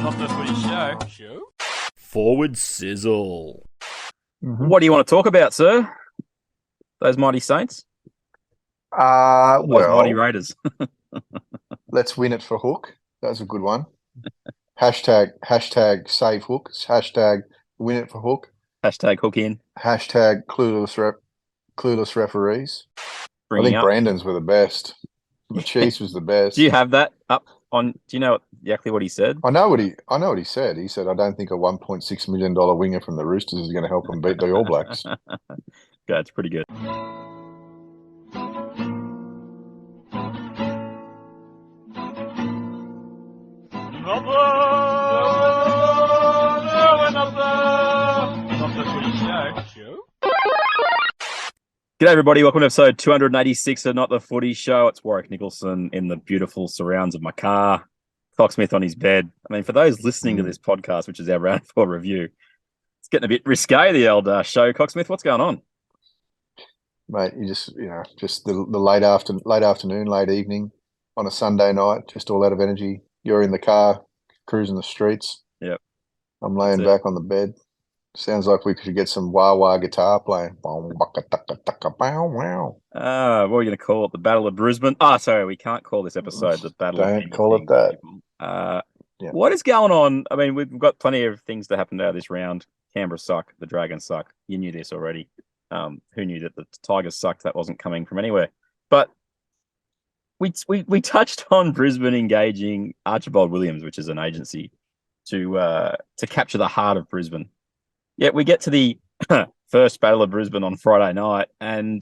Not the Footy Show. Forward sizzle. Mm-hmm. What do you want to talk about, sir? Those mighty Saints? Those mighty Raiders. Let's win it for Hook. That was a good one. Hashtag save Hooks. Hashtag win it for Hook. Hashtag hook in. Hashtag clueless referees. Bringing I think up. Brandon's were the best. The Chiefs was the best. Do you have that up on? Do you know exactly what he said? I know what he said. He said, "I don't think a $1.6 million winger from the Roosters is going to help them beat the All Blacks." Yeah, it's pretty good. G'day, everybody. Welcome to episode 286 of Not the Footy Show. It's Warrick Nicolson in the beautiful surrounds of my car. Coxsmith on his bed. I mean, for those listening to this podcast, which is our round 4 review, it's getting a bit risque, the old show. Coxsmith, what's going on? Mate, you just the late afternoon, late evening on a Sunday night, just all out of energy. You're in the car, cruising the streets. Yep. I'm laying back on the bed. Sounds like we could get some wah-wah guitar playing. What are we going to call it? The Battle of Brisbane? Sorry, we can't call this episode the Battle of Don't call it that. Yeah. What is going on? I mean, we've got plenty of things that happened out of this round. Canberra suck. The Dragons suck. You knew this already. Who knew that the Tigers sucked? That wasn't coming from anywhere. But we touched on Brisbane engaging Archibald Williams, which is an agency, to capture the heart of Brisbane. Yet we get to the first Battle of Brisbane on Friday night, and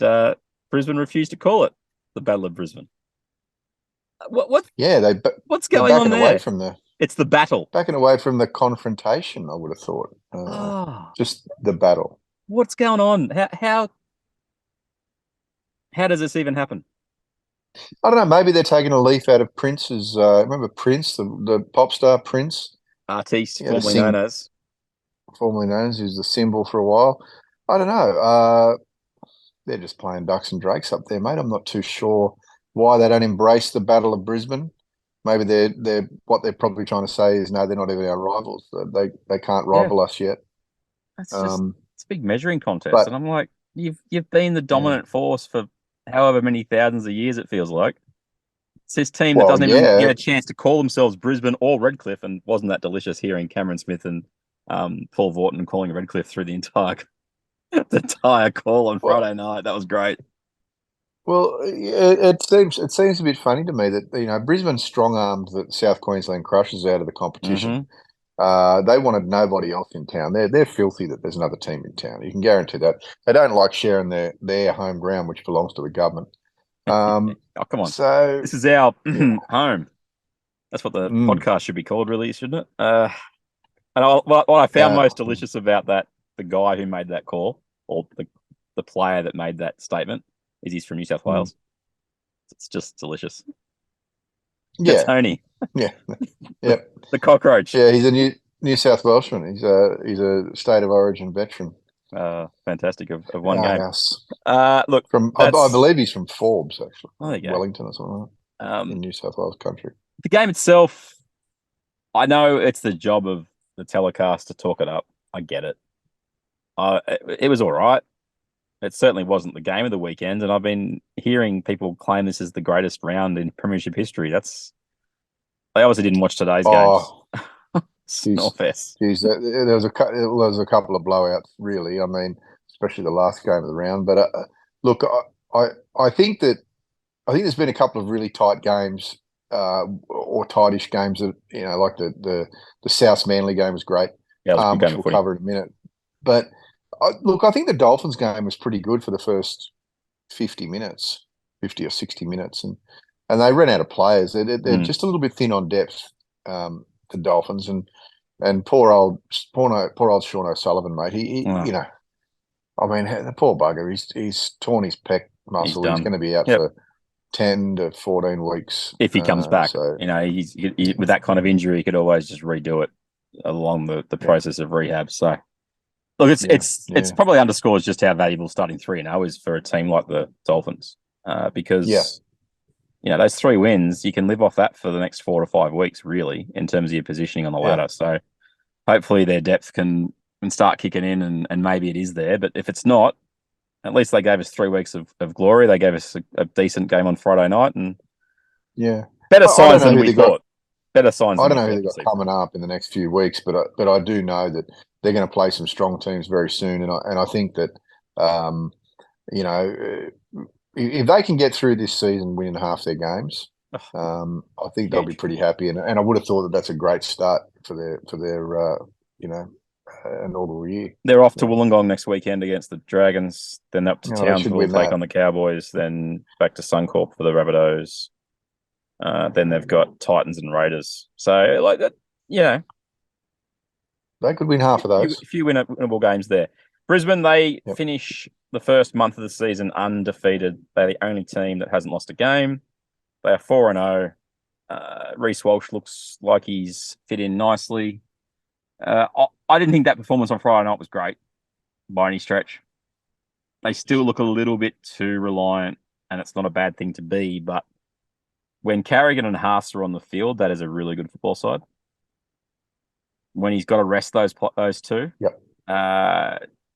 Brisbane refused to call it the Battle of Brisbane. What? Yeah, what's going on there? Away from it's the battle. Backing away from the confrontation, I would have thought. Just the battle. What's going on? How does this even happen? I don't know. Maybe they're taking a leaf out of Prince's. Remember Prince, the pop star Prince? Artiste, formerly known as, who's the symbol for a while. I don't know. They're just playing ducks and drakes up there, mate. I'm not too sure why they don't embrace the Battle of Brisbane. Maybe they're what they're probably trying to say is, no, they're not even our rivals. They can't rival us yet. It's a big measuring contest, and I'm like, you've been the dominant force for however many thousands of years it feels like. It's this team that doesn't even get a chance to call themselves Brisbane or Redcliffe, and wasn't that delicious hearing Cameron Smith and Paul Vaughton calling Redcliffe through the entire call on Friday night. That was great. Well, it seems a bit funny to me that Brisbane strong-armed the South Queensland Crushers out of the competition. Mm-hmm. They wanted nobody else in town. They're filthy that there's another team in town. You can guarantee that. They don't like sharing their home ground, which belongs to the government. Oh, come on! So this is our home. That's what the podcast should be called, really, shouldn't it? And what I found most delicious about that, the guy who made that call, or the player that made that statement, is he's from New South Wales. It's just delicious. Yeah, Tony. Yeah, yep. The cockroach. Yeah, he's a New South Welshman. He's a state of origin veteran. Fantastic of one game. Look, I believe he's from Forbes, actually. Oh, there you go. Wellington or something in New South Wales country. The game itself, I know it's the job of the telecast to talk it up. I get it. It was all right. It certainly wasn't the game of the weekend, and I've been hearing people claim this is the greatest round in Premiership history. I obviously didn't watch today's games. Snowfest. There was a couple of blowouts, really. I mean, especially the last game of the round. But look, I think there's been a couple of really tight games. Or tightish games that like the South Manly game was great. Yeah, which we'll cover in a minute. But I think the Dolphins game was pretty good for the first 50 or 60 minutes, and they ran out of players. They're just a little bit thin on depth. The Dolphins and poor old Sean O'Sullivan, mate. He I mean, the poor bugger. He's torn his pec muscle. He's going to be out for 10 to 14 weeks if he comes back. So, he's with that kind of injury, he could always just redo it along the process of rehab. So, look, it's probably underscores just how valuable starting 3-0 is for a team like the Dolphins, because those 3 wins, you can live off that for the next 4 to 5 weeks, really, in terms of your positioning on the ladder. So hopefully their depth can start kicking in, and maybe it is there. But if it's not, at least they gave us 3 weeks of glory. They gave us a decent game on Friday night, and better signs than we thought. Better signs. I don't know who they've got coming up in the next few weeks, but I do know that they're going to play some strong teams very soon, and I think that if they can get through this season winning half their games, I think they'll be pretty happy. And I would have thought that that's a great start for their inaugural year. They're off to Wollongong next weekend against the Dragons, then up to Townsville to take on the Cowboys, then back to Suncorp for the Rabbitohs. Then they've got Titans and Raiders. So, like that, they could win half of those. A few winnable games there. Brisbane, they finish the first month of the season undefeated. They're the only team that hasn't lost a game. They are 4-0. Reece Walsh looks like he's fit in nicely. I didn't think that performance on Friday night was great by any stretch. They still look a little bit too reliant, and it's not a bad thing to be, but when Carrigan and Haas are on the field, that is a really good football side. When he's got to rest those two,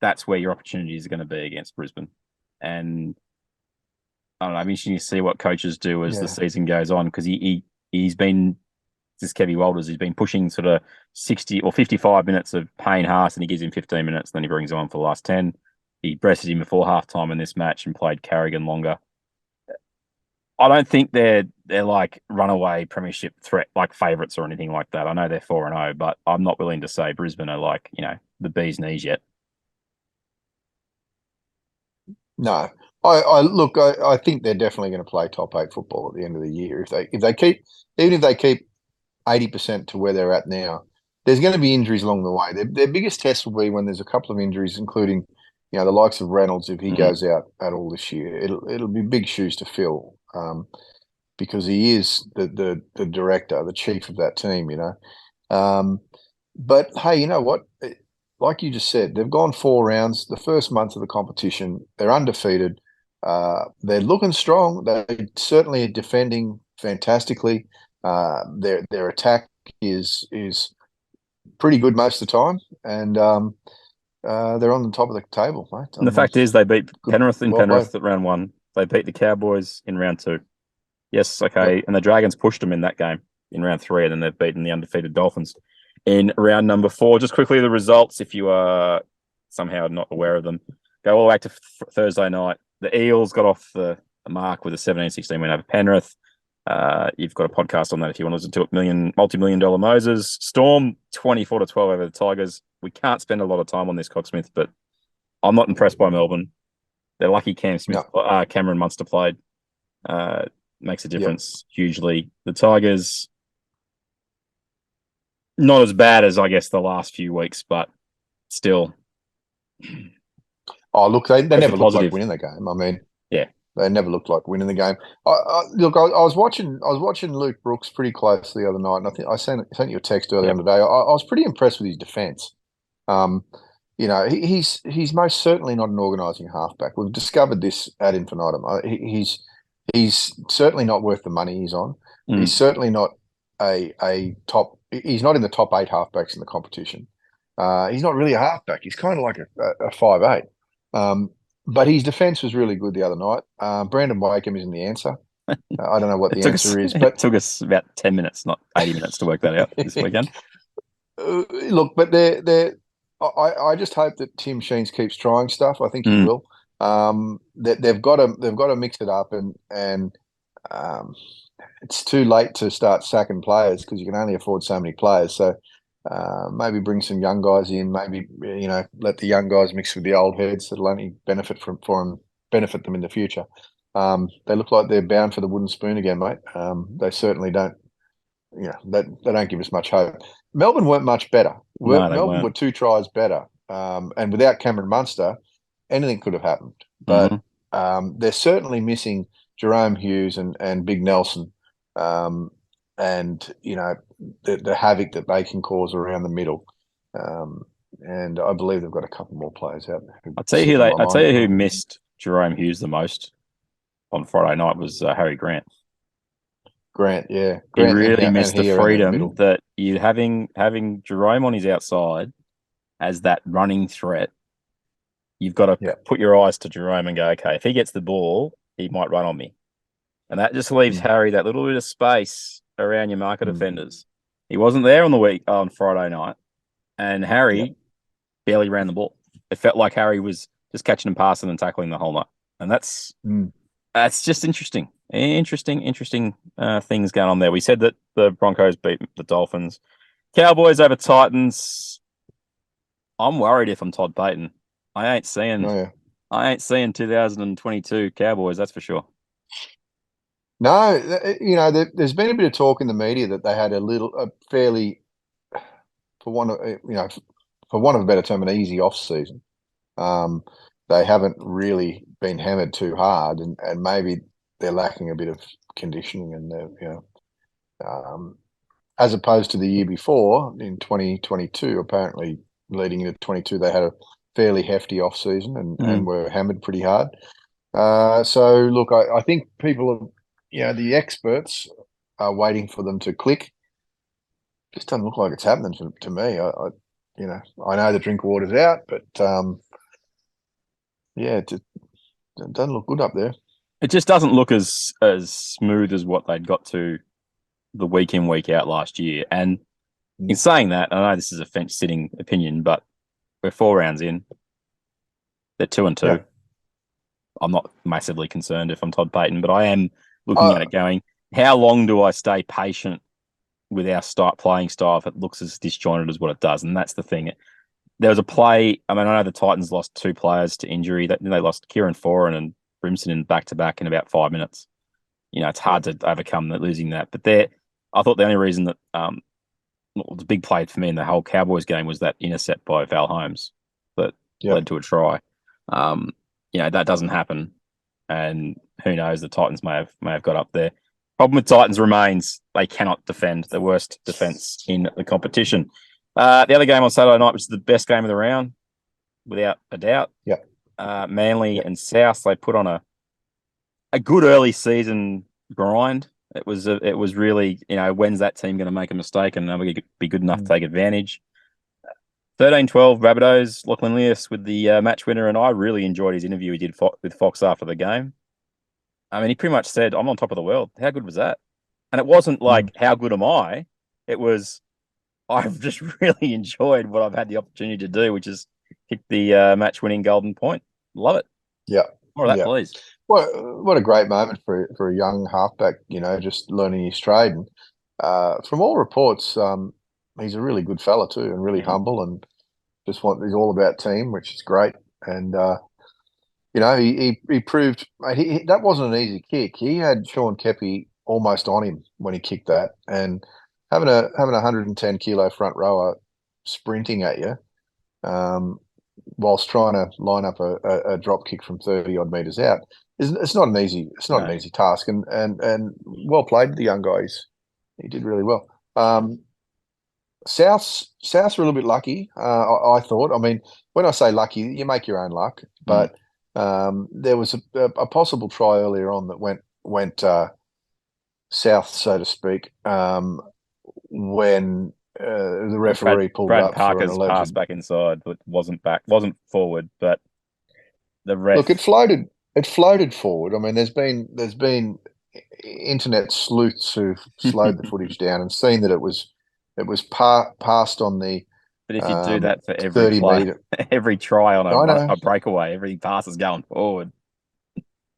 that's where your opportunities are going to be against Brisbane. And I don't know, I'm interested to see what coaches do as the season goes on, because he's been, this is Kevy Walters, he's been pushing sort of 60 or 55 minutes of Payne Haas, and he gives him 15 minutes, and then he brings him on for the last 10. He breasted him before halftime in this match and played Carrigan longer. I don't think they're like runaway premiership threat, like favourites or anything like that. I know they're 4-0, but I'm not willing to say Brisbane are like, the bee's knees yet. No, I think they're definitely going to play top 8 football at the end of the year. If they keep 80% to where they're at now, there's going to be injuries along the way. Their biggest test will be when there's a couple of injuries, including the likes of Reynolds. If he goes out at all this year, it'll be big shoes to fill, because he is the director, the chief of that team. But hey, you know what? Like you just said, they've gone 4 rounds. The first month of the competition, they're undefeated. They're looking strong. They certainly are defending fantastically. Their attack is pretty good most of the time, and they're on the top of the table, mate. And the fact is, they beat Penrith in Penrith at round 1. They beat the Cowboys in round 2. Yes, okay, and the Dragons pushed them in that game in round 3, and then they've beaten the undefeated Dolphins in round number 4. Just quickly, the results, if you are somehow not aware of them, go all the way back to Thursday night. The Eels got off the mark with a 17-16 win over Penrith. You've got a podcast on that if you want to listen to it. Multi-million-dollar Moses. Storm 24-12 over the Tigers. We can't spend a lot of time on this, Coxsmith, but I'm not impressed by Melbourne. They're lucky Cameron Munster played. Makes a difference hugely. The Tigers, not as bad as, I guess, the last few weeks, but still. Oh, look, they never looked like winning the game. I mean, they never looked like winning the game. I was watching Luke Brooks pretty closely the other night, and I think I sent you a text earlier on today. I was pretty impressed with his defence. He's most certainly not an organising halfback. We've discovered this ad infinitum. He's certainly not worth the money he's on. He's certainly not a top. He's not in the top 8 halfbacks in the competition. He's not really a halfback. He's kind of like a 5'8". But his defence was really good the other night. Brandon Wakeham isn't the answer. I don't know what the answer is, but it took us about 10 minutes, not 80 minutes, to work that out this weekend. Look, but I just hope that Tim Sheens keeps trying stuff. I think he will. They've got to mix it up, and it's too late to start sacking players because you can only afford so many players. So maybe bring some young guys in. Maybe let the young guys mix with the old heads that'll only benefit them in the future. They look like they're bound for the wooden spoon again, mate. They certainly don't. They don't give us much hope. Melbourne weren't much better. Melbourne were 2 tries better, and without Cameron Munster, anything could have happened. But they're certainly missing Jerome Hughes and Big Nelson, and the havoc that they can cause around the middle. And I believe they've got a couple more players out there. I'll tell you who missed Jerome Hughes the most on Friday night was Harry Grant. Grant, yeah. He Grant really and missed the he around in the freedom middle. that you having Jerome on his outside as that running threat. You've got to put your eyes to Jerome and go, okay, if he gets the ball, he might run on me. And that just leaves Harry that little bit of space around your marker defenders. He wasn't there on Friday night, and Harry barely ran the ball. It felt like Harry was just catching and passing and tackling the whole night. And that's just interesting. Interesting things going on there. We said that the Broncos beat the Dolphins. Cowboys over Titans. I'm worried if I'm Todd Payton. I ain't seeing 2022 Cowboys, that's for sure. No, there's been a bit of talk in the media that they had a fairly, for want of a better term, an easy off season. They haven't really been hammered too hard, and maybe they're lacking a bit of conditioning, and as opposed to the year before in 2022. Apparently, leading into 22, they had a fairly hefty off season and were hammered pretty hard. So look, I think people are, the experts are waiting for them to click. Just doesn't look like it's happening to me. I know the drink water's out, but it doesn't look good up there. It just doesn't look as smooth as what they'd got to the week in, week out last year. And in saying that, I know this is a fence-sitting opinion, but we're 4 rounds in. They're 2-2. Yeah. I'm not massively concerned if I'm Todd Payton, but I am looking at it going, how long do I stay patient with our playing style if it looks as disjointed as what it does? And that's the thing. There was a play. I know the Titans lost 2 players to injury. They lost Kieran Foran and Brimson in back-to-back in about 5 minutes. It's hard to overcome losing that. But I thought the only reason that the big play for me in the whole Cowboys game was that intercept by Val Holmes that led to a try. That doesn't happen. And who knows, the Titans may have got up there. Problem with Titans remains they cannot defend. The worst defense in the competition. The other game on Saturday night was the best game of the round, without a doubt. Manly and South, they put on a good early season grind. It was really, when's that team going to make a mistake and are we going to be good enough to take advantage? 13-12 Rabbitohs, Lachlan Lewis with the match winner, and I really enjoyed his interview he did with Fox after the game. He pretty much said, I'm on top of the world. How good was that? And it wasn't like, how good am I? It was, I've just really enjoyed what I've had the opportunity to do, which is kick the match-winning golden point. Love it. Yeah. More of that, please. What a great moment for a young halfback, just learning his trade. And from all reports, he's a really good fella too, and really humble, and he's all about team, which is great. And he proved that wasn't an easy kick. He had Sean Keppie almost on him when he kicked that, and having a 110 kilo front rower sprinting at you, whilst trying to line up a drop kick from 30 odd meters out, it's not an easy task. And well played, the young guys. He did really well. South's were a little bit lucky, I thought. When I say lucky, you make your own luck. But there was a possible try earlier on that went south, so to speak, when the referee pulled Brad up Parker's for an alleged pass back inside, but wasn't forward. But the ref, look, it floated forward. There's been internet sleuths who've slowed the footage down and seen that it was passed on the. But if you do that for every play, every try on a breakaway, every pass is going forward.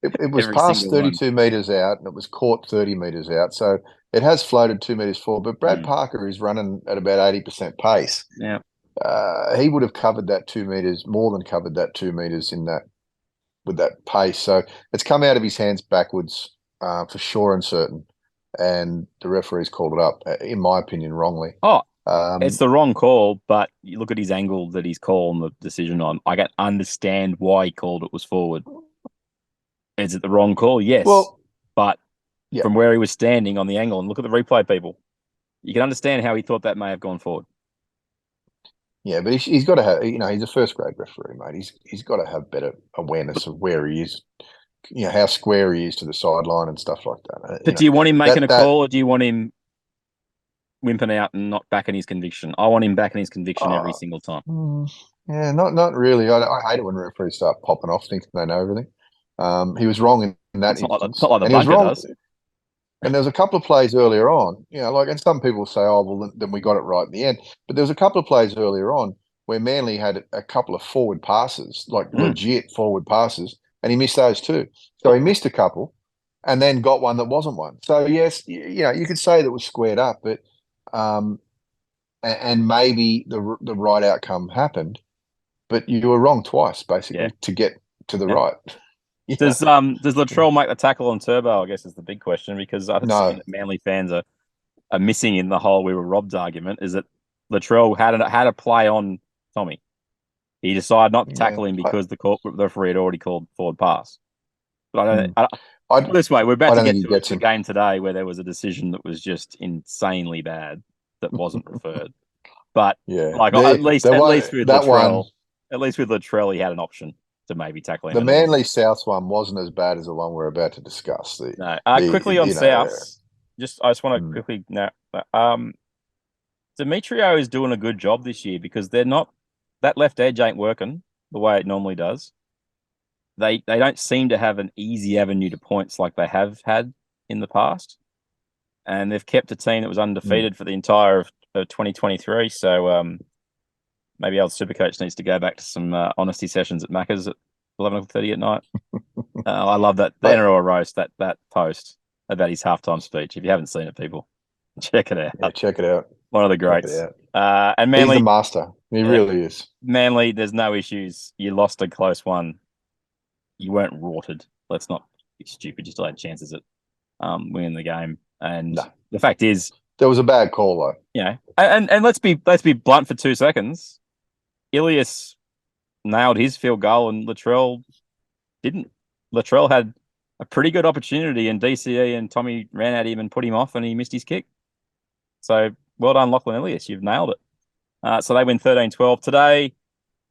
It was passed 32 metres out, and it was caught 30 metres out. So it has floated 2 metres forward. But Brad Parker is running at about 80% pace. Yeah, he would have covered that 2 metres, more than covered that 2 metres with that pace. So it's come out of his hands backwards for sure and certain. And the referee's called it up, in my opinion, wrongly. It's the wrong call, but you look at his angle that he's calling the decision on. I can understand why he called it was forward. Is it the wrong call? Yes. Well, but from where he was standing on the angle, and look at the replay, people, you can understand how he thought that may have gone forward. Yeah, but he's got to have, he's a first grade referee, mate. He's got to have better awareness of where he is how square he is to the sideline and stuff like that. But do you want him making a call, or do you want him wimping out and not backing his conviction? I want him backing his conviction every single time. Yeah, not really. I hate it when referees start popping off thinking they know everything. He was wrong in that instance. It's not like the and he was bunker wrong. does. And there was a couple of plays earlier on, and some people say, oh, well, then we got it right in the end. But there was a couple of plays earlier on where Manly had a couple of forward passes, like legit forward passes, and he missed those too. So he missed a couple and then got one that wasn't one. So, yes, you could say that it was squared up, but and maybe the right outcome happened, but you were wrong twice, basically, to get to the right. Yeah. Does Latrell make the tackle on Turbo, I guess, is the big question, because I think something that Manly fans are missing in the whole we were robbed argument is that Latrell had a play on Tommy. He decided not to tackle him because the referee had already called forward pass. But this way, we're about to get to a game today where there was a decision that was just insanely bad that wasn't referred. But at least with Latrell, he had an option to maybe tackle him. The Manly South one wasn't as bad as the one we're about to discuss. Quickly on South, I just want to quickly Demetrio is doing a good job this year because they're not, that left edge ain't working the way it normally does. They don't seem to have an easy avenue to points like they have had in the past, and they've kept a team that was undefeated for the entire of 2023. So maybe our Supercoach needs to go back to some honesty sessions at Macca's at 11:30 at night. I love that the NRL roast, that post about his halftime speech. If you haven't seen it, people, check it out. Yeah, check it out. One of the greats. And Manly, he's the master. He really is. Manly, there's no issues. You lost a close one. You weren't rorted. Let's not be stupid. You still had chances at winning the game. And the fact is, there was a bad call though. And let's be blunt for 2 seconds. Ilias nailed his field goal and Latrell didn't. Latrell had a pretty good opportunity and DCE and Tommy ran at him and put him off and he missed his kick. So well done, Lachlan Ilias. You've nailed it. So they win 13-12. Today,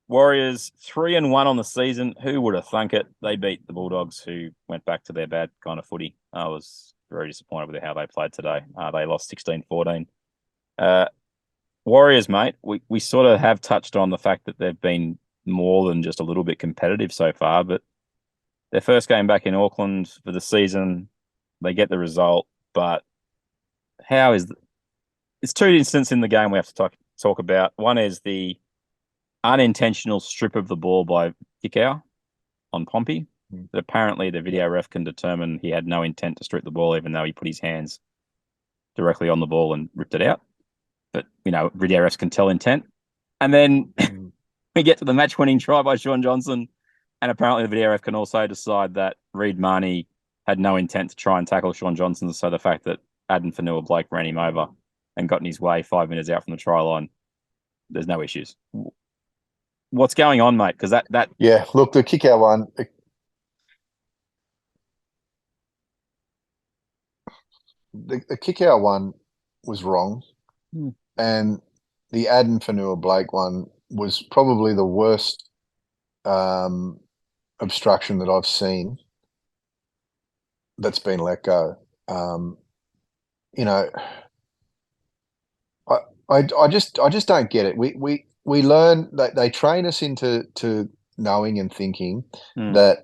Warriors 3-1 on the season. Who would have thunk it? They beat the Bulldogs, who went back to their bad kind of footy. I was very disappointed with how they played today. They lost 16-14. Warriors, mate, we sort of have touched on the fact that they've been more than just a little bit competitive so far, but their first game back in Auckland for the season, they get the result, but it's two instances in the game we have to talk about. One is the unintentional strip of the ball by Kikau on Pompey. That apparently the video ref can determine he had no intent to strip the ball, even though he put his hands directly on the ball and ripped it out. But, video refs can tell intent. And then we get to the match-winning try by Shaun Johnson, and apparently the video ref can also decide that Reid Marnie had no intent to try and tackle Shaun Johnson, so the fact that Addin Fonua-Blake ran him over and got in his way 5 minutes out from the try line, there's no issues. What's going on, mate? Because that... Yeah, look, the kick-out one... The kick-out one was wrong, and the Addin Fonua-Blake one was probably the worst obstruction that I've seen that's been let go. I just don't get it. We learn that they train us into knowing and thinking that,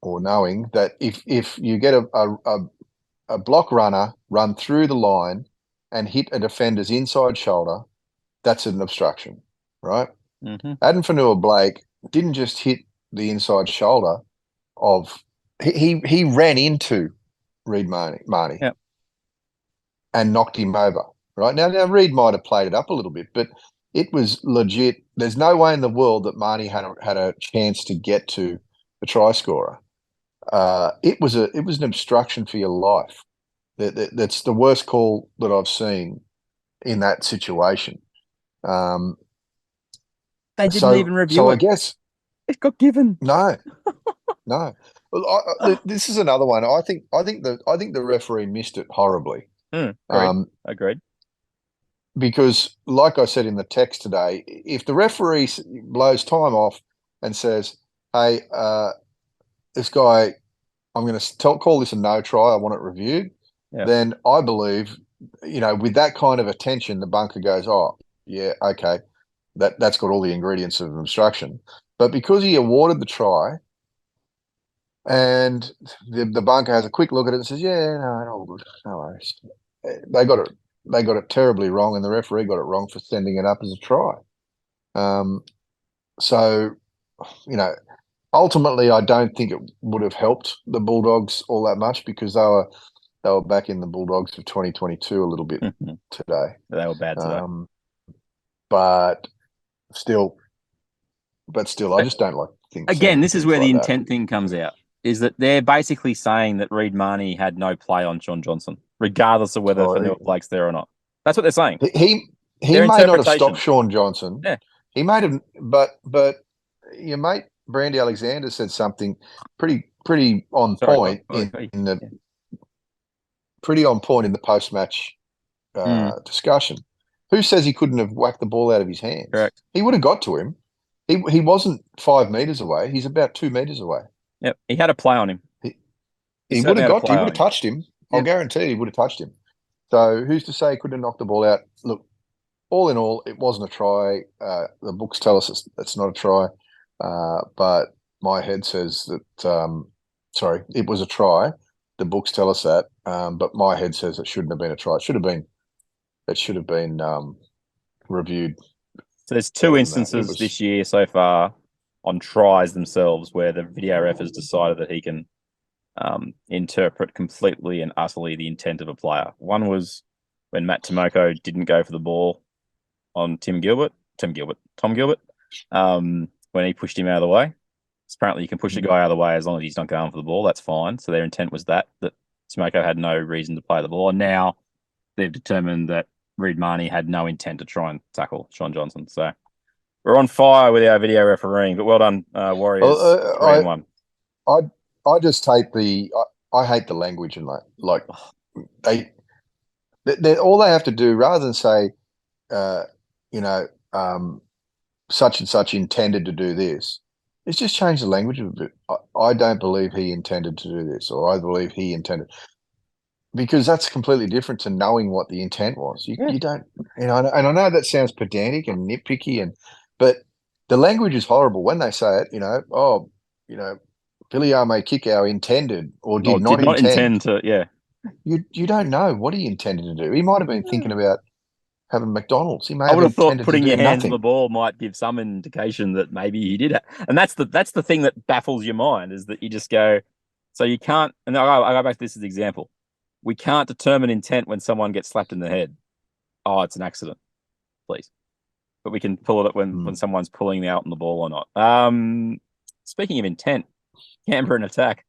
or knowing that if you get a block runner run through the line and hit a defender's inside shoulder, that's an obstruction, right? Addin Fonua-Blake didn't just hit the inside shoulder of he ran into Reid Marnie and knocked him over. Right now Reid might have played it up a little bit, but it was legit. There's no way in the world that Marnie had a chance to get to the try scorer. It was an obstruction for your life. That's the worst call that I've seen in that situation. They didn't even review it. So I guess it got given. No. Well, this is another one. I think the referee missed it horribly. Agreed. Because, like I said in the text today, if the referee blows time off and says, "Hey, this guy I'm going to call this a no try. I want it reviewed. Yeah. Then I believe, with that kind of attention, the bunker goes, oh, yeah, okay, that's got all the ingredients of obstruction. But because he awarded the try, and the bunker has a quick look at it and says, yeah, no worries. They got it terribly wrong, and the referee got it wrong for sending it up as a try. So, ultimately, I don't think it would have helped the Bulldogs all that much, because they were back in the Bulldogs of 2022 a little bit today. They were bad today. But still, I just don't like things. Again, this is where like the intent thing comes out, is that they're basically saying that Reid Marnie had no play on Sean Johnson, regardless of whether Blake's there or not. That's what they're saying. He may not have stopped Sean Johnson. Yeah. He might have, but your mate Brandy Alexander said something pretty on point in the post-match discussion. Who says he couldn't have whacked the ball out of his hands? Correct. He would have got to him. He wasn't 5 meters away. He's about 2 meters away. Yep, he had a play on him. He would have got. He would have touched him. Yep. I'll guarantee he would have touched him. So who's to say he couldn't have knocked the ball out? Look, all in all, it wasn't a try. The books tell us it's not a try, but my head says that. Sorry, it was a try. The books tell us that, but my head says it shouldn't have been a try. It should have been reviewed. So there's 2 instances this year so far on tries themselves where the video ref has decided that he can interpret completely and utterly the intent of a player. One was when Matt Timoko didn't go for the ball on Tom Gilbert, when he pushed him out of the way. Apparently you can push a guy out of the way as long as he's not going for the ball. That's fine. So their intent was that Timoko had no reason to play the ball. And now they've determined that Reid Marnie had no intent to try and tackle Sean Johnson. So we're on fire with our video refereeing, but well done, Warriors. 3-1. I just hate I hate the language in that. Like they all they have to do, rather than say, such and such intended to do this, is just change the language a bit. I don't believe he intended to do this, or I believe he intended, because that's completely different to knowing what the intent was. You don't, and I know that sounds pedantic and nitpicky, but the language is horrible when they say it. Billy may kick our intended or did not intend to. Yeah, you don't know what he intended to do. He might have been thinking about having McDonald's. He may I would have thought intended putting to do your hands nothing. on the ball might give some indication that maybe he did it. And that's the thing that baffles your mind, is that you just go, so you can't. And I go back to this as an example. We can't determine intent when someone gets slapped in the head. Oh, it's an accident, please. But we can pull it when someone's pulling out on the ball or not. Speaking of intent, Canberra in attack.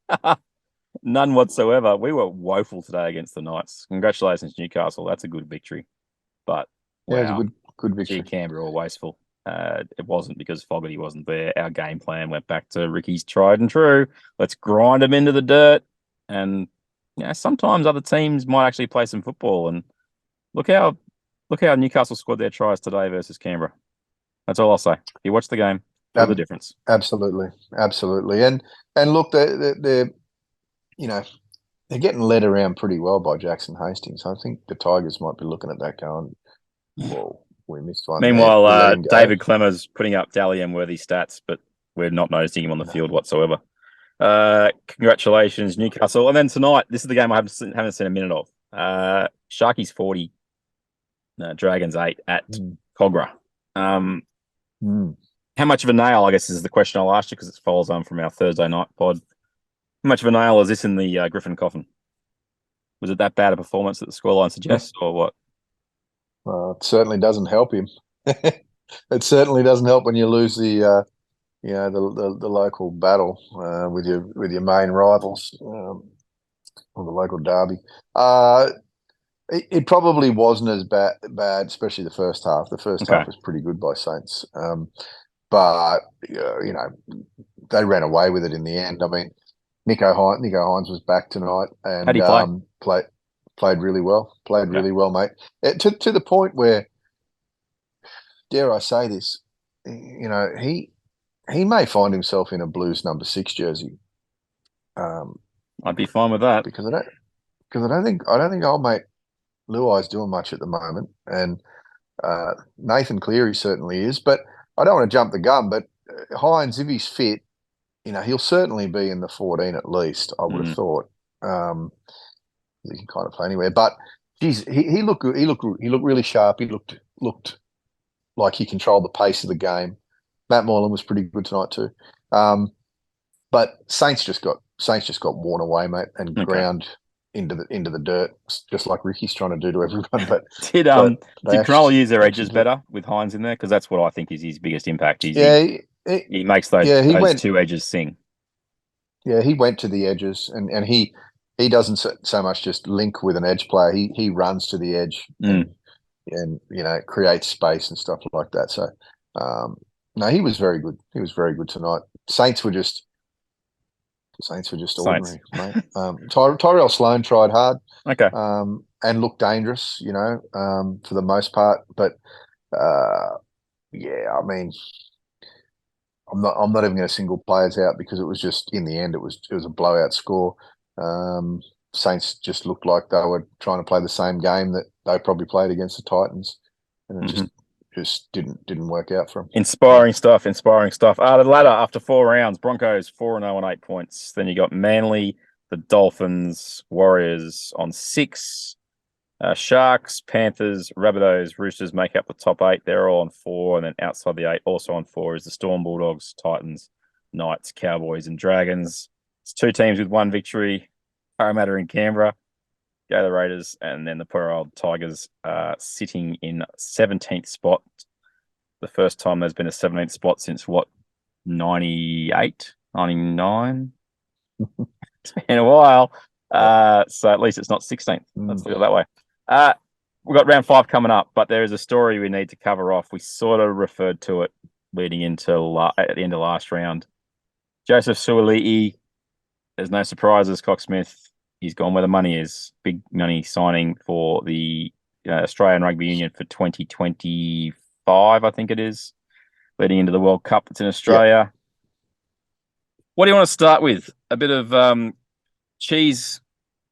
None whatsoever. We were woeful today against the Knights. Congratulations, Newcastle. That's a good victory. But wow, it was a good victory. Canberra were wasteful. It wasn't because Fogarty wasn't there. Our game plan went back to Ricky's tried and true. Let's grind them into the dirt. And sometimes other teams might actually play some football. And look how Newcastle scored their tries today versus Canberra. That's all I'll say. You watch the game, feel the difference. Absolutely. And look, they're getting led around pretty well by Jackson Hastings. I think the Tigers might be looking at that going, whoa, we missed one. Meanwhile, David Clemmer's putting up Dalian-worthy stats, but we're not noticing him on the field whatsoever. Congratulations, Newcastle. And then tonight, this is the game I haven't seen a minute of. Sharkies 40, Dragons 8 at Cogra. How much of a nail, I guess, is the question I'll ask you, because it follows on from our Thursday night pod. How much of a nail is this in the Griffin coffin? Was it that bad a performance that the scoreline suggests, or what? Well, it certainly doesn't help him. It certainly doesn't help when you lose the local battle with your main rivals, or the local derby. It probably wasn't as bad, especially the first half. The first half was pretty good by Saints, but they ran away with it in the end. I mean, Nicho Hynes was back tonight and how'd he play? Played really well. Really well, mate. To the point where, dare I say this, he may find himself in a Blues number 6 jersey. I'd be fine with that because I don't think old mate Luai's doing much at the moment, and Nathan Cleary certainly is. But I don't want to jump the gun. But Hynes, if he's fit, he'll certainly be in the 14 at least. I would have thought. He can kind of play anywhere, but geez, he looked good. He looked really sharp. He looked like he controlled the pace of the game. Matt Moylan was pretty good tonight too. But Saints just got worn away, mate, and ground into the dirt, just like Ricky's trying to do to everyone. But did Cronulla use their edges better with Hynes in there? Because that's what I think is his biggest impact. He makes those two edges sing. Yeah, he went to the edges, and he doesn't so much just link with an edge player. He runs to the edge and creates space and stuff like that. So no, he was very good. He was very good tonight. Saints were just ordinary, mate. Tyrell Sloan tried hard, and looked dangerous, for the most part. But yeah, I mean, I'm not even going to single players out because it was just in the end it was a blowout score. Saints just looked like they were trying to play the same game that they probably played against the Titans, and it just didn't work out for them. Inspiring stuff. The ladder after 4 rounds: Broncos 4-0 on 8 points. Then you got Manly, the Dolphins, Warriors on 6. Sharks, Panthers, Rabbitohs, Roosters make up the top 8. They're all on 4, and then outside the 8, also on 4, is the Storm, Bulldogs, Titans, Knights, Cowboys, and Dragons. It's 2 teams with 1 victory. Parramatta and Canberra. Go the Raiders, and then the poor old Tigers sitting in 17th spot. The first time there's been a 17th spot since 98, 99? It's been a while. So at least it's not 16th. Let's do it that way. We've got round 5 coming up, but there is a story we need to cover off. We sort of referred to it leading into at the end of last round. Joseph Suaalii, there's no surprises. Coxsmith, he's gone where the money is. Big money signing for the Australian Rugby Union for 2025, I think it is, leading into the World Cup that's in Australia. Yep. What do you want to start with? A bit of cheese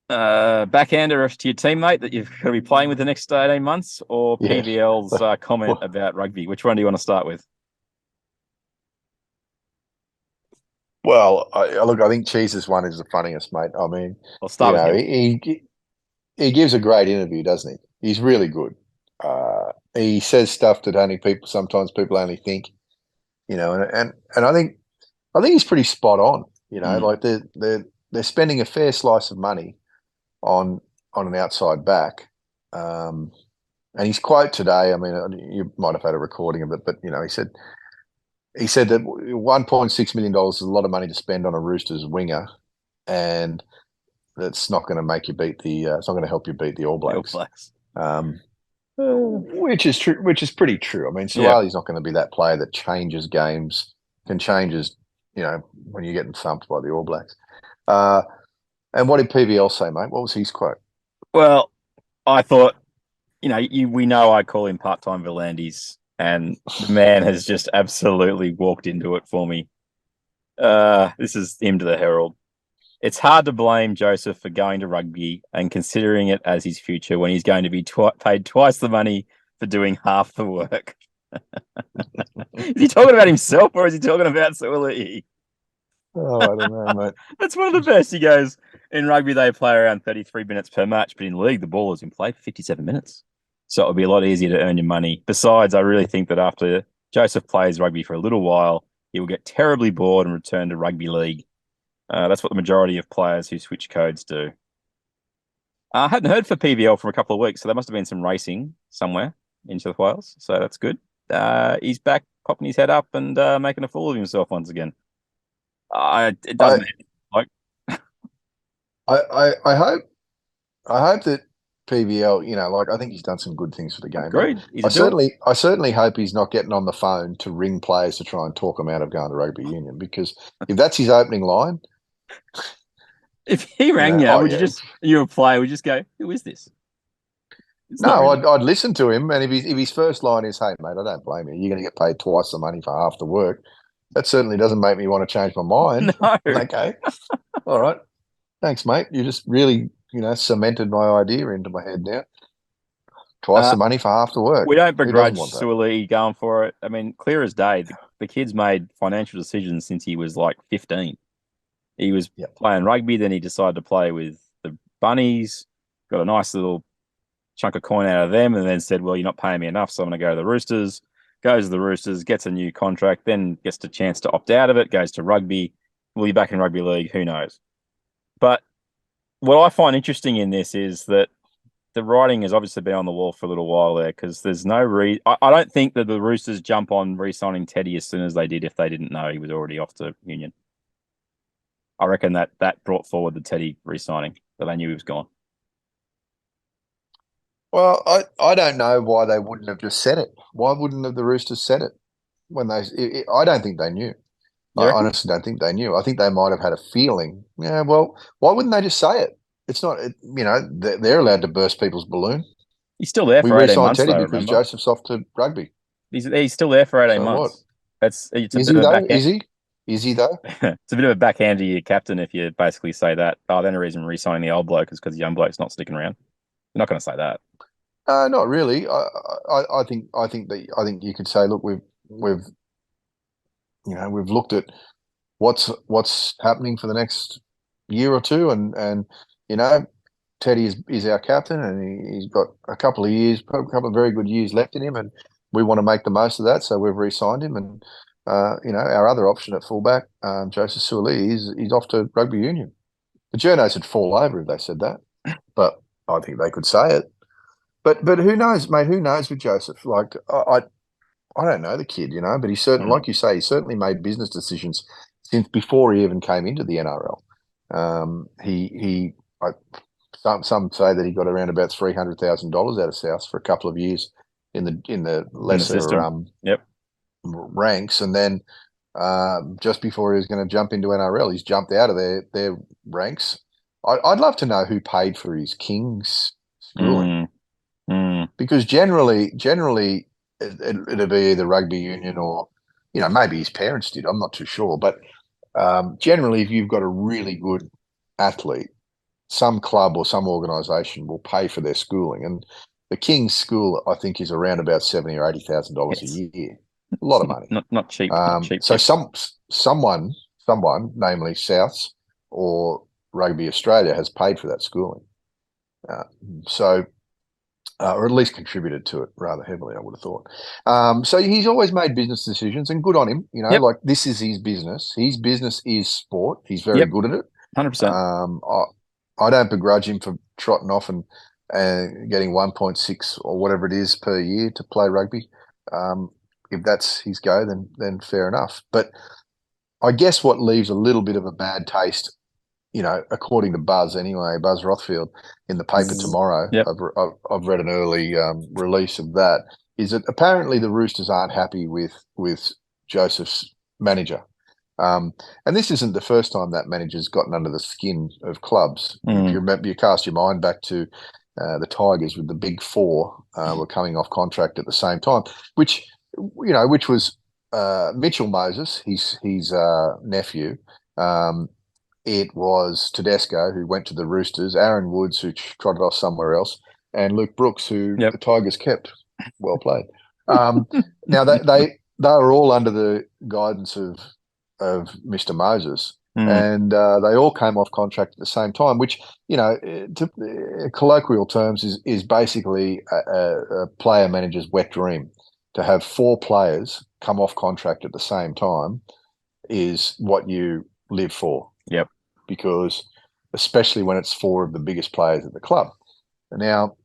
backhander to your teammate that you've got to be playing with the next 18 months, or PVL's comment about rugby? Which one do you want to start with? Well, I think Cheese's one is the funniest, mate. I mean, I'll start with him. He gives a great interview, doesn't he? He's really good. He says stuff that sometimes people only think, and I think he's pretty spot on. Like they're spending a fair slice of money on an outside back. And his quote today, I mean, you might have had a recording of it, but he said that $1.6 million is a lot of money to spend on a Roosters winger, and that's not going to make you beat it's not going to help you beat the All Blacks. Which is true. Which is pretty true. I mean, Suaalii's not going to be that player that changes games, when you're getting thumped by the All Blacks. And what did PVL say, mate? What was his quote? Well, I thought, we know I call him part-time Volandis, and the man has just absolutely walked into it for me. This is him to the Herald. It's hard to blame Joseph for going to rugby and considering it as his future when he's going to be paid twice the money for doing half the work. Is he talking about himself, or is he talking about Suaalii? Oh, I don't know, mate. That's one of the best. He goes, in rugby, they play around 33 minutes per match, but in league, the ball is in play for 57 minutes. So it'll be a lot easier to earn your money. Besides, I really think that after Joseph plays rugby for a little while, he will get terribly bored and return to rugby league. That's what the majority of players who switch codes do. I hadn't heard for PVL for a couple of weeks, so there must have been some racing somewhere in New South Wales. So that's good. He's back, popping his head up and making a fool of himself once again. It doesn't like. I hope that PVL, I think he's done some good things for the game. Agreed. I certainly hope he's not getting on the phone to ring players to try and talk them out of going to rugby union, because if that's his opening line, if he rang you're a player, would you just go, who is this? I'd listen to him, and if his first line is, hey mate, I don't blame you, you're going to get paid twice the money for half the work, that certainly doesn't make me want to change my mind. No. Okay. All right. Thanks, mate. You just really, cemented my idea into my head now. Twice the money for half the work. We don't Who doesn't begrudge want that? Suaalii going for it. I mean, clear as day, the kid's made financial decisions since he was like 15. He was playing rugby, then he decided to play with the Bunnies, got a nice little chunk of coin out of them, and then said, well, you're not paying me enough, so I'm going to go to the Roosters. Goes to the Roosters, gets a new contract, then gets the chance to opt out of it, goes to rugby. Will he back in rugby league? Who knows? But what I find interesting in this is that the writing has obviously been on the wall for a little while there, because there's no I don't think that the Roosters jump on re-signing Teddy as soon as they did if they didn't know he was already off to Union. I reckon that brought forward the Teddy re-signing, that they knew he was gone. Well, I don't know why they wouldn't have just said it. Why wouldn't have the Roosters said it when they? I don't think they knew. I honestly don't think they knew. I think they might have had a feeling. Yeah, well, why wouldn't they just say it? It's not, they're allowed to burst people's balloon. He's still there for 18 months, Teddy though, because remember? Joseph's off to rugby. He's still there for 18 months. What? It's a Is bit he of a though? backhand. Is he? Is he though? It's a bit of a backhand to your captain if you basically say that. Oh, the only reason we're re-signing the old bloke is because the young bloke's not sticking around. You're not going to say that. Not really. I think you could say, look, we've looked at what's happening for the next year or two, and Teddy is our captain, and he's got a couple of very good years left in him, and we want to make the most of that, so we've re-signed him, and our other option at fullback, Joseph Suaalii, he's off to rugby union. The journos would fall over if they said that, but I think they could say it. But who knows, mate? Who knows with Joseph? Like I don't know the kid, but he certainly, like you say, he certainly made business decisions since before he even came into the NRL. Some say that he got around about $300,000 out of South for a couple of years in the lesser ranks, and then just before he was going to jump into NRL, he's jumped out of their ranks. I'd love to know who paid for his Kings schooling. Because generally it'd be either rugby union or, maybe his parents did. I'm not too sure. But generally, if you've got a really good athlete, some club or some organisation will pay for their schooling. And the King's school, I think, is around about $70,000 or $80,000 a year. A lot of money. Not cheap. Not cheap. So someone, namely Souths or Rugby Australia, has paid for that schooling. Or at least contributed to it rather heavily, I would have thought. So he's always made business decisions, and good on him. Like this is his business. His business is sport. He's very good at it. 100%. I don't begrudge him for trotting off and getting 1.6 or whatever it is per year to play rugby. If that's his go, then fair enough. But I guess what leaves a little bit of a bad taste, according to Buzz anyway, Buzz Rothfield in the paper tomorrow, I've read an early release of that, is that apparently the Roosters aren't happy with Joseph's manager. And this isn't the first time that manager's gotten under the skin of clubs. If you remember, you cast your mind back to the Tigers with the Big Four were coming off contract at the same time, which was Mitchell Moses, his nephew. It was Tedesco, who went to the Roosters, Aaron Woods, who trotted off somewhere else, and Luke Brooks, who the Tigers kept. Well played. Now they were all under the guidance of Mr. Moses, and they all came off contract at the same time, which colloquial terms is basically a player manager's wet dream. To have four players come off contract at the same time is what you live for. Yep. Because especially when it's four of the biggest players at the club. Now,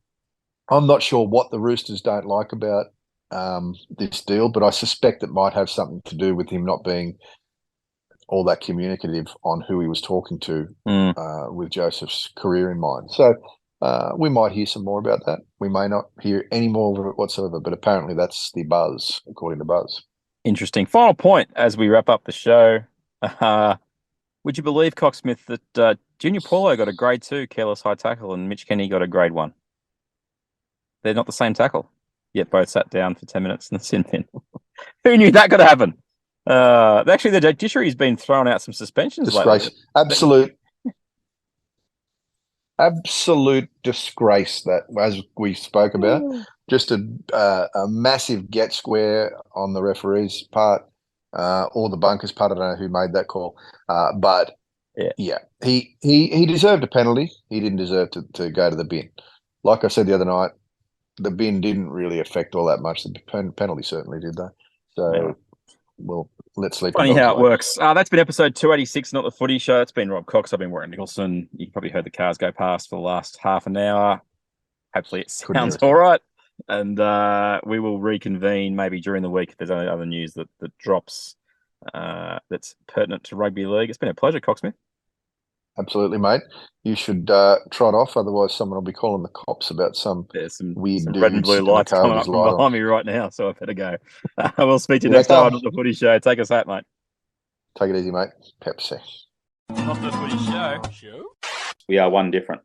I'm not sure what the Roosters don't like about this deal, but I suspect it might have something to do with him not being all that communicative on who he was talking to with Joseph's career in mind. So we might hear some more about that. We may not hear any more of it whatsoever, but apparently that's the buzz, according to Buzz. Interesting. Final point as we wrap up the show. Would you believe, Coxsmith, that Junior Paulo got a grade 2 careless high tackle and Mitch Kenny got a grade 1? They're not the same tackle, yet both sat down for 10 minutes in the sin bin. Who knew that could happen? Actually, the judiciary's been throwing out some suspensions Disgrace. lately. Absolute absolute disgrace that, as we spoke about, just a massive get square on the referee's part or the bunker's part. I don't know who made that call, but yeah, he deserved a penalty. He didn't deserve to go to the bin. Like I said the other night, the bin didn't really affect all that much. The penalty certainly did, though. So, well, let's sleep. Funny how it works. That's been episode 286, Not the Footy Show. It's been Rob Cox. I've been Warrick Nicolson. You probably heard the cars go past for the last half an hour. Hopefully it sounds all right. And we will reconvene maybe during the week if there's any other news that drops that's pertinent to rugby league. It's been a pleasure, Coxsmith. Absolutely, mate. You should trot off, otherwise someone will be calling the cops about some weird some red and blue lights coming up from behind me right now, so I better go. We'll speak to you next time on The Footy Show. Take us out, mate. Take it easy, mate. Pepsi. Not The Footy Show. We are one different.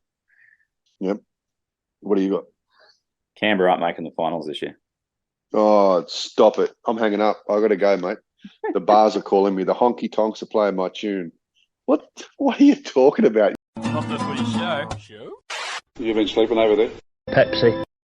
Yep. What do you got? Canberra aren't making the finals this year. Oh, stop it. I'm hanging up. I got to go, mate. The bars are calling me. The honky tonks are playing my tune. What are you talking about? Not The Footy Show. You been sleeping over there? Pepsi.